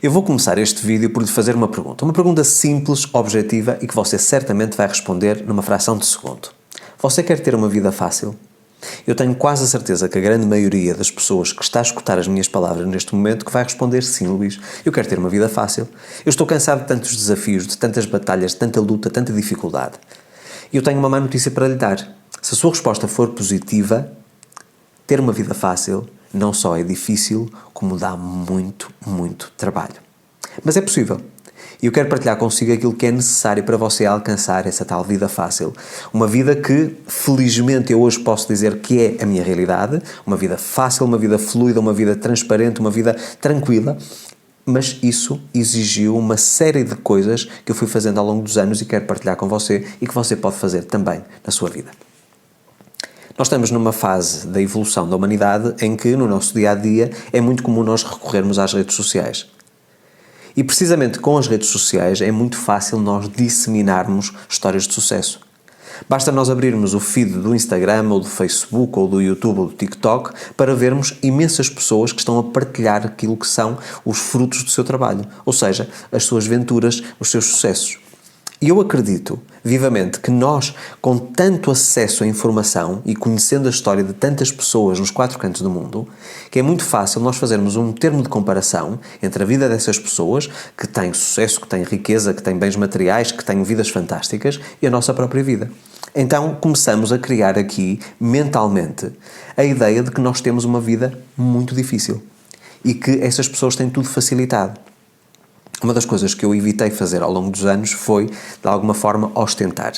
Eu vou começar este vídeo por lhe fazer uma pergunta simples, objetiva e que você certamente vai responder numa fração de segundo. Você quer ter uma vida fácil? Eu tenho quase a certeza que a grande maioria das pessoas que está a escutar as minhas palavras neste momento que vai responder sim, Luís, eu quero ter uma vida fácil. Eu estou cansado de tantos desafios, de tantas batalhas, de tanta luta, tanta dificuldade. E eu tenho uma má notícia para lhe dar. Se a sua resposta for positiva, ter uma vida fácil não só é difícil, como dá muito, muito trabalho. Mas é possível. E eu quero partilhar consigo aquilo que é necessário para você alcançar essa tal vida fácil. Uma vida que, felizmente, eu hoje posso dizer que é a minha realidade. Uma vida fácil, uma vida fluida, uma vida transparente, uma vida tranquila. Mas isso exigiu uma série de coisas que eu fui fazendo ao longo dos anos e quero partilhar com você e que você pode fazer também na sua vida. Nós estamos numa fase da evolução da humanidade em que, no nosso dia-a-dia, é muito comum nós recorrermos às redes sociais. E, precisamente com as redes sociais, é muito fácil nós disseminarmos histórias de sucesso. Basta nós abrirmos o feed do Instagram, ou do Facebook, ou do YouTube, ou do TikTok, para vermos imensas pessoas que estão a partilhar aquilo que são os frutos do seu trabalho, ou seja, as suas venturas, os seus sucessos. E eu acredito vivamente que nós, com tanto acesso à informação e conhecendo a história de tantas pessoas nos quatro cantos do mundo, que é muito fácil nós fazermos um termo de comparação entre a vida dessas pessoas, que têm sucesso, que têm riqueza, que têm bens materiais, que têm vidas fantásticas, e a nossa própria vida. Então começamos a criar aqui, mentalmente, a ideia de que nós temos uma vida muito difícil e que essas pessoas têm tudo facilitado. Uma das coisas que eu evitei fazer ao longo dos anos foi, de alguma forma, ostentar.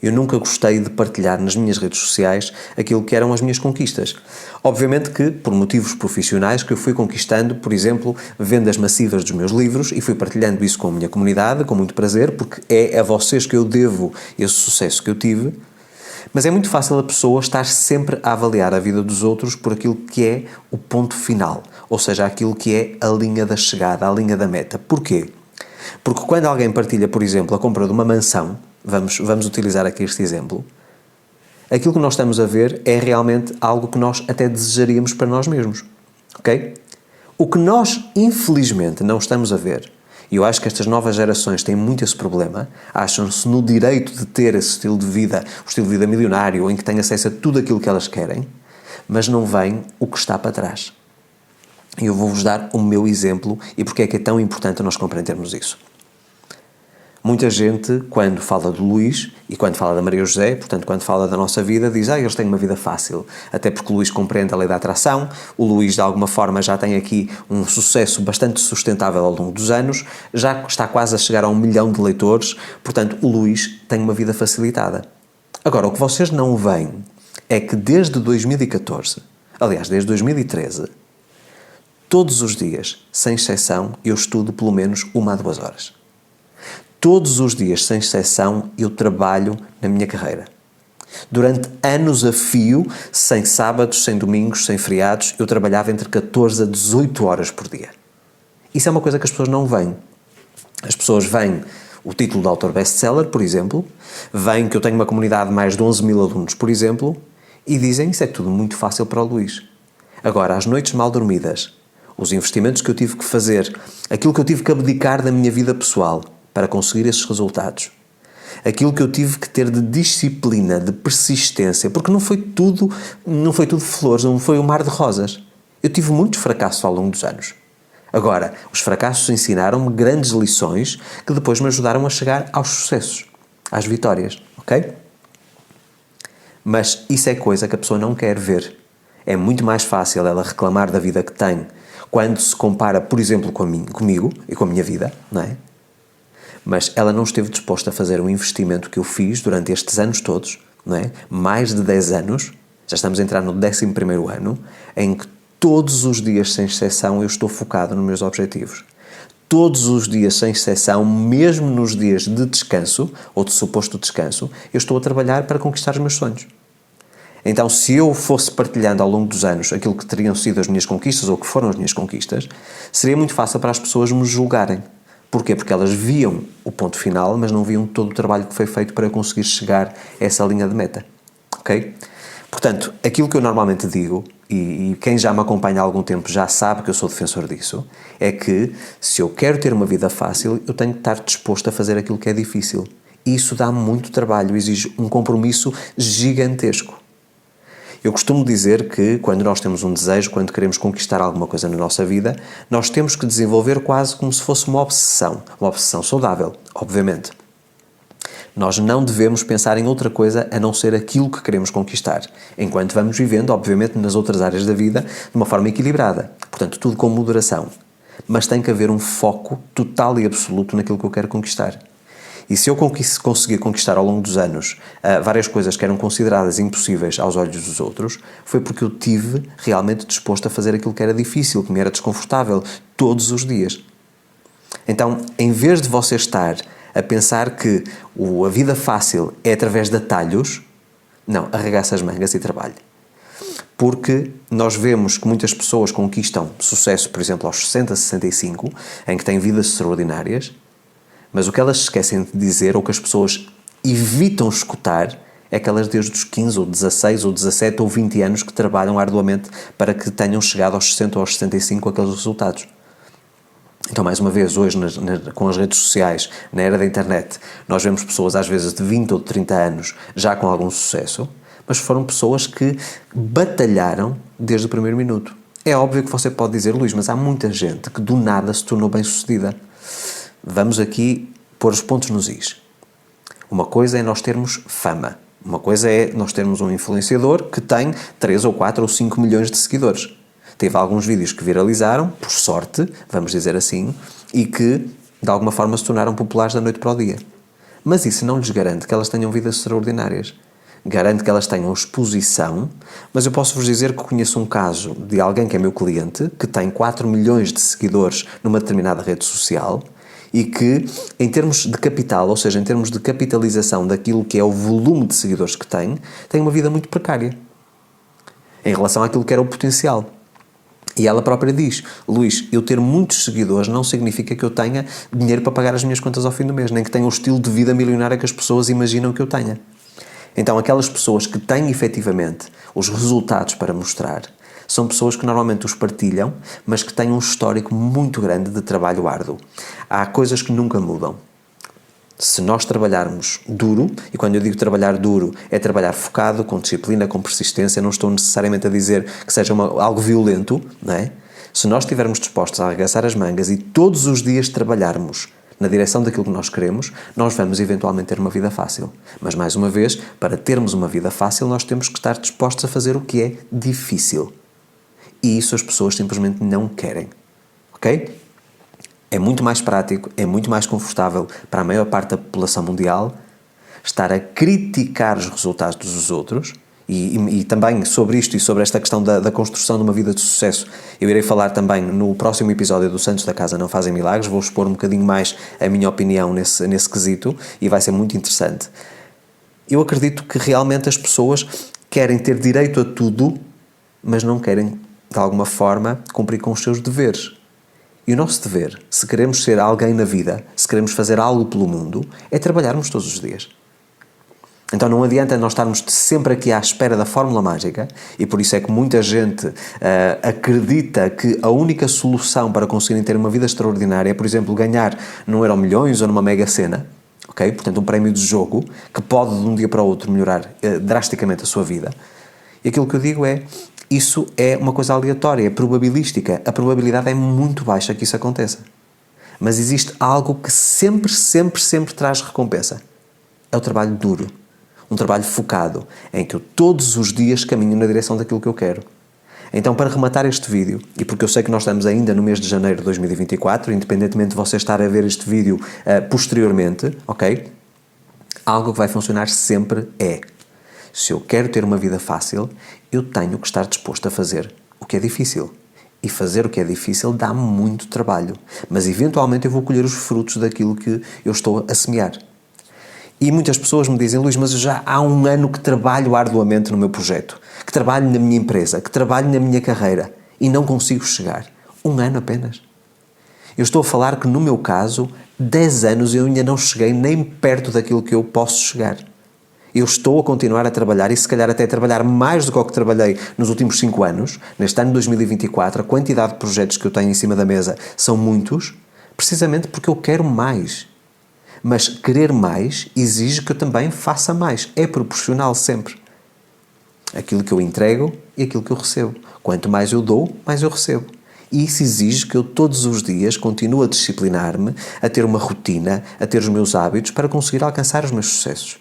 Eu nunca gostei de partilhar nas minhas redes sociais aquilo que eram as minhas conquistas. Obviamente que, por motivos profissionais, que eu fui conquistando, por exemplo, vendas massivas dos meus livros e fui partilhando isso com a minha comunidade, com muito prazer, porque é a vocês que eu devo esse sucesso que eu tive. Mas é muito fácil a pessoa estar sempre a avaliar a vida dos outros por aquilo que é o ponto final, ou seja, aquilo que é a linha da chegada, a linha da meta. Porquê? Porque quando alguém partilha, por exemplo, a compra de uma mansão, vamos utilizar aqui este exemplo, aquilo que nós estamos a ver é realmente algo que nós até desejaríamos para nós mesmos, ok? O que nós, infelizmente, não estamos a ver, e eu acho que estas novas gerações têm muito esse problema, acham-se no direito de ter esse estilo de vida, o estilo de vida milionário, em que têm acesso a tudo aquilo que elas querem, mas não veem o que está para trás. E eu vou-vos dar o meu exemplo e porque é que é tão importante nós compreendermos isso. Muita gente, quando fala do Luís e quando fala da Maria José, portanto, quando fala da nossa vida, diz eles têm uma vida fácil. Até porque o Luís compreende a lei da atração, o Luís, de alguma forma, já tem aqui um sucesso bastante sustentável ao longo dos anos, já está quase a chegar a 1 milhão de leitores, portanto, o Luís tem uma vida facilitada. Agora, o que vocês não veem é que desde 2014, aliás, desde 2013, todos os dias, sem exceção, eu estudo pelo menos 1 a 2 horas. Todos os dias, sem exceção, eu trabalho na minha carreira. Durante anos a fio, sem sábados, sem domingos, sem feriados, eu trabalhava entre 14 a 18 horas por dia. Isso é uma coisa que as pessoas não veem. As pessoas veem o título de autor best-seller, por exemplo, veem que eu tenho uma comunidade de mais de 11 mil alunos, por exemplo, e dizem isso é tudo muito fácil para o Luís. Agora, as noites mal dormidas, os investimentos que eu tive que fazer, aquilo que eu tive que abdicar da minha vida pessoal para conseguir esses resultados, aquilo que eu tive que ter de disciplina, de persistência, porque não foi tudo flores, não foi um mar de rosas. Eu tive muitos fracassos ao longo dos anos. Agora, os fracassos ensinaram-me grandes lições que depois me ajudaram a chegar aos sucessos, às vitórias, ok? Mas isso é coisa que a pessoa não quer ver. É muito mais fácil ela reclamar da vida que tem quando se compara, por exemplo, comigo e com a minha vida, não é? Mas ela não esteve disposta a fazer um investimento que eu fiz durante estes anos todos, não é? Mais de 10 anos, já estamos a entrar no 11º ano, em que todos os dias, sem exceção, eu estou focado nos meus objetivos. Todos os dias, sem exceção, mesmo nos dias de descanso, ou de suposto descanso, eu estou a trabalhar para conquistar os meus sonhos. Então, se eu fosse partilhando ao longo dos anos aquilo que teriam sido as minhas conquistas, ou que foram as minhas conquistas, seria muito fácil para as pessoas me julgarem. Porquê? Porque elas viam o ponto final, mas não viam todo o trabalho que foi feito para eu conseguir chegar a essa linha de meta. Ok? Portanto, aquilo que eu normalmente digo e quem já me acompanha há algum tempo já sabe que eu sou defensor disso, é que se eu quero ter uma vida fácil, eu tenho que estar disposto a fazer aquilo que é difícil. E isso dá muito trabalho, exige um compromisso gigantesco. Eu costumo dizer que quando nós temos um desejo, quando queremos conquistar alguma coisa na nossa vida, nós temos que desenvolver quase como se fosse uma obsessão saudável, obviamente. Nós não devemos pensar em outra coisa a não ser aquilo que queremos conquistar, enquanto vamos vivendo, obviamente, nas outras áreas da vida de uma forma equilibrada. Portanto, tudo com moderação. Mas tem que haver um foco total e absoluto naquilo que eu quero conquistar. E se eu conseguir conquistar ao longo dos anos várias coisas que eram consideradas impossíveis aos olhos dos outros, foi porque eu tive realmente disposto a fazer aquilo que era difícil, que me era desconfortável, todos os dias. Então, em vez de você estar a pensar que a vida fácil é através de atalhos, não, arregaça as mangas e trabalhe. Porque nós vemos que muitas pessoas conquistam sucesso, por exemplo, aos 60, 65, em que têm vidas extraordinárias, mas o que elas esquecem de dizer, ou que as pessoas evitam escutar, é que elas desde os 15, ou 16, ou 17, ou 20 anos que trabalham arduamente para que tenham chegado aos 60 ou aos 65 aqueles resultados. Então, mais uma vez, hoje, com as redes sociais, na era da internet, nós vemos pessoas, às vezes, de 20 ou de 30 anos, já com algum sucesso, mas foram pessoas que batalharam desde o primeiro minuto. É óbvio que você pode dizer, Luís, mas há muita gente que do nada se tornou bem-sucedida. Vamos aqui pôr os pontos nos is. Uma coisa é nós termos fama. Uma coisa é nós termos um influenciador que tem 3 ou 4 ou 5 milhões de seguidores. Teve alguns vídeos que viralizaram, por sorte, vamos dizer assim, e que, de alguma forma, se tornaram populares da noite para o dia. Mas isso não lhes garante que elas tenham vidas extraordinárias. Garante que elas tenham exposição, mas eu posso-vos dizer que conheço um caso de alguém que é meu cliente, que tem 4 milhões de seguidores numa determinada rede social, e que, em termos de capital, ou seja, em termos de capitalização daquilo que é o volume de seguidores que tem uma vida muito precária em relação àquilo que era o potencial. E ela própria diz, Luís, eu ter muitos seguidores não significa que eu tenha dinheiro para pagar as minhas contas ao fim do mês, nem que tenha o estilo de vida milionário que as pessoas imaginam que eu tenha. Então, aquelas pessoas que têm efetivamente os resultados para mostrar são pessoas que normalmente os partilham, mas que têm um histórico muito grande de trabalho árduo. Há coisas que nunca mudam. Se nós trabalharmos duro, e quando eu digo trabalhar duro, é trabalhar focado, com disciplina, com persistência, não estou necessariamente a dizer que seja algo violento, não é? Se nós estivermos dispostos a arregaçar as mangas e todos os dias trabalharmos na direção daquilo que nós queremos, nós vamos eventualmente ter uma vida fácil. Mas, mais uma vez, para termos uma vida fácil, nós temos que estar dispostos a fazer o que é difícil. E isso as pessoas simplesmente não querem. Ok? É muito mais prático, é muito mais confortável para a maior parte da população mundial estar a criticar os resultados dos outros e também sobre isto e sobre esta questão da construção de uma vida de sucesso. Eu irei falar também no próximo episódio do Santos da Casa Não Fazem Milagres, vou expor um bocadinho mais a minha opinião nesse quesito e vai ser muito interessante. Eu acredito que realmente as pessoas querem ter direito a tudo, mas não querem, de alguma forma, cumprir com os seus deveres. E o nosso dever, se queremos ser alguém na vida, se queremos fazer algo pelo mundo, é trabalharmos todos os dias. Então não adianta nós estarmos sempre aqui à espera da fórmula mágica, e por isso é que muita gente acredita que a única solução para conseguirem ter uma vida extraordinária é, por exemplo, ganhar num Euromilhões ou numa Mega Sena, ok? Portanto, um prémio de jogo que pode de um dia para o outro melhorar drasticamente a sua vida. E aquilo que eu digo é, isso é uma coisa aleatória, é probabilística. A probabilidade é muito baixa que isso aconteça. Mas existe algo que sempre, sempre, sempre traz recompensa. É o trabalho duro. Um trabalho focado, em que eu todos os dias caminho na direção daquilo que eu quero. Então, para rematar este vídeo, e porque eu sei que nós estamos ainda no mês de janeiro de 2024, independentemente de você estar a ver este vídeo posteriormente, ok? Algo que vai funcionar sempre é: se eu quero ter uma vida fácil, eu tenho que estar disposto a fazer o que é difícil. E fazer o que é difícil dá muito trabalho. Mas eventualmente eu vou colher os frutos daquilo que eu estou a semear. E muitas pessoas me dizem, Luís, mas já há um ano que trabalho arduamente no meu projeto, que trabalho na minha empresa, que trabalho na minha carreira e não consigo chegar. Um ano apenas. Eu estou a falar que no meu caso, 10 anos eu ainda não cheguei nem perto daquilo que eu posso chegar. Eu estou a continuar a trabalhar e se calhar até a trabalhar mais do que o que trabalhei nos últimos 5 anos. Neste ano de 2024, a quantidade de projetos que eu tenho em cima da mesa são muitos, precisamente porque eu quero mais. Mas querer mais exige que eu também faça mais. É proporcional sempre. Aquilo que eu entrego e aquilo que eu recebo. Quanto mais eu dou, mais eu recebo. E isso exige que eu todos os dias continue a disciplinar-me, a ter uma rotina, a ter os meus hábitos para conseguir alcançar os meus sucessos.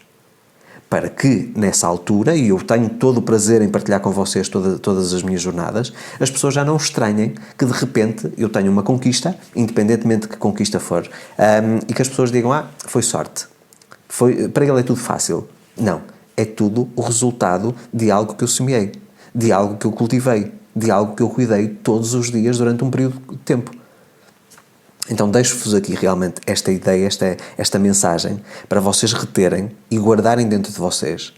Para que, nessa altura, e eu tenho todo o prazer em partilhar com vocês todas as minhas jornadas, as pessoas já não estranhem que de repente eu tenho uma conquista, independentemente de que conquista for, e que as pessoas digam, foi sorte. Para ele é tudo fácil. Não. É tudo o resultado de algo que eu semeei, de algo que eu cultivei, de algo que eu cuidei todos os dias durante um período de tempo. Então deixo-vos aqui realmente esta ideia, esta mensagem, para vocês reterem e guardarem dentro de vocês.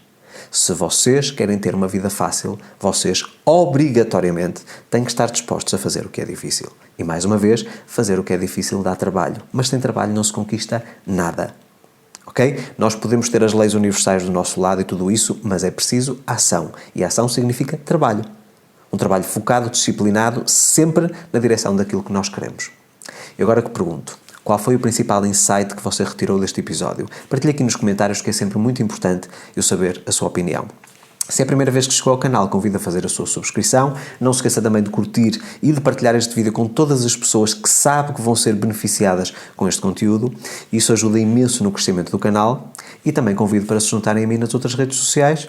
Se vocês querem ter uma vida fácil, vocês obrigatoriamente têm que estar dispostos a fazer o que é difícil. E mais uma vez, fazer o que é difícil dá trabalho, mas sem trabalho não se conquista nada. Ok? Nós podemos ter as leis universais do nosso lado e tudo isso, mas é preciso ação. E ação significa trabalho. Um trabalho focado, disciplinado, sempre na direção daquilo que nós queremos. E agora que pergunto, qual foi o principal insight que você retirou deste episódio? Partilhe aqui nos comentários, que é sempre muito importante eu saber a sua opinião. Se é a primeira vez que chegou ao canal, convido a fazer a sua subscrição. Não se esqueça também de curtir e de partilhar este vídeo com todas as pessoas que sabe que vão ser beneficiadas com este conteúdo. Isso ajuda imenso no crescimento do canal. E também convido para se juntarem a mim nas outras redes sociais: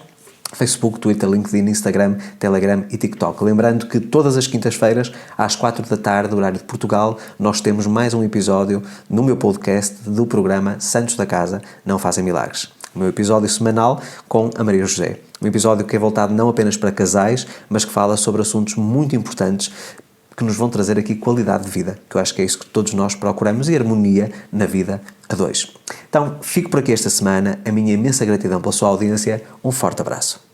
Facebook, Twitter, LinkedIn, Instagram, Telegram e TikTok. Lembrando que todas as quintas-feiras, às 4 da tarde, horário de Portugal, nós temos mais um episódio no meu podcast do programa Santos da Casa Não Fazem Milagres. O meu episódio semanal com a Maria José. Um episódio que é voltado não apenas para casais, mas que fala sobre assuntos muito importantes que nos vão trazer aqui qualidade de vida, que eu acho que é isso que todos nós procuramos, e harmonia na vida a dois. Então, fico por aqui esta semana. A minha imensa gratidão pela sua audiência. Um forte abraço.